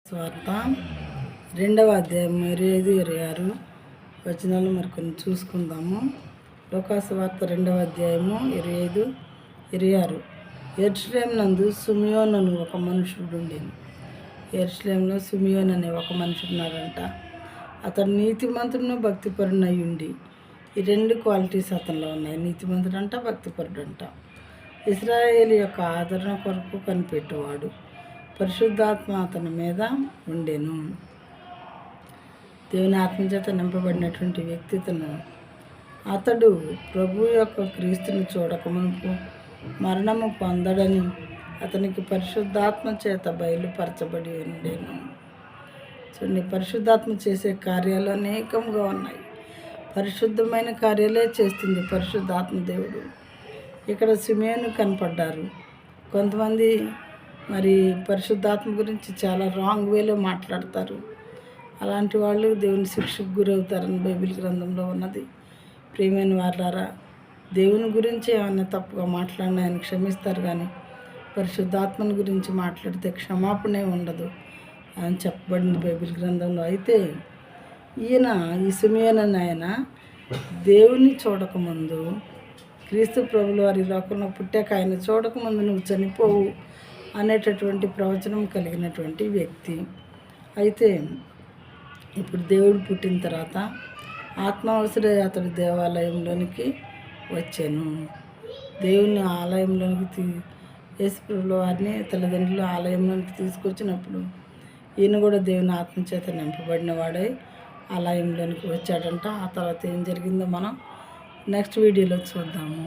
స్వార్త 2వ అధ్యాయం 25, 26 వచనాలు మరికొన్ని చూసుకుందాము. లూకాసు వార్త 2వ అధ్యాయము 25, 26. యెరూషలేము నందు సిమియోను అను ఒక మనుషుడు ఉండేను. యెరూషలేములో సిమియోను అనే ఒక మనుషుడు ఉన్నాడంట. అతడు నీతిమంతుడును భక్తిపరుడై ఉండి, ఈ రెండు క్వాలిటీస్ అతనిలో ఉన్నాయి. నీతిమంతుడు అంట, భక్తిపరుడు అంట. ఇశ్రాయేలు యొక్క ఆదరణ కొరకు కనిపెట్టేవాడు. పరిశుద్ధాత్మ అతని మీద ఉండెను. దేవుని ఆత్మచేత నింపబడినటువంటి వ్యక్తిత్వం. అతడు ప్రభు యొక్క క్రీస్తుని చూడకమునుపు మరణము పొందడని అతనికి పరిశుద్ధాత్మ చేత బయలుపరచబడి ఉండేను. చూడండి, పరిశుద్ధాత్మ చేసే కార్యాలు అనేకంగా ఉన్నాయి. పరిశుద్ధమైన కార్యాలే చేస్తుంది పరిశుద్ధాత్మ దేవుడు. ఇక్కడ సిమియోను కనపడ్డారు. కొంతమంది మరి పరిశుద్ధాత్మ గురించి చాలా రాంగ్ వేలో మాట్లాడతారు. అలాంటి వాళ్ళు దేవుని శిక్షకు గురవుతారని బైబిల్ గ్రంథంలో ఉన్నది. ప్రియమైన వారులారా, దేవుని గురించి ఏమన్నా తప్పుగా మాట్లాడినా ఆయన క్షమిస్తారు, కానీ పరిశుద్ధాత్మని గురించి మాట్లాడితే క్షమాపణే ఉండదు అని చెప్పబడింది బైబిల్ గ్రంథంలో. అయితే ఈ సిమియోను అనే ఆయన దేవుని చూడకముందు, క్రీస్తు ప్రభుల వారి లోకంలో పుట్టాక ఆయన చూడకముందు నువ్వు చనిపోవు అనేటటువంటి ప్రవచనం కలిగినటువంటి వ్యక్తి. అయితే ఇప్పుడు దేవుడు పుట్టిన తర్వాత ఆత్మావసర అతడు దేవాలయంలోనికి వచ్చాను. దేవుని ఆలయంలోనికి యేసుప్రభుల వారిని తల్లిదండ్రులు ఆలయంలోనికి తీసుకొచ్చినప్పుడు ఈయన కూడా దేవుని ఆత్మచేత నింపబడిన వాడై ఆలయంలోనికి వచ్చాడంట. ఆ తర్వాత ఏం జరిగిందో మనం నెక్స్ట్ వీడియోలో చూద్దాము.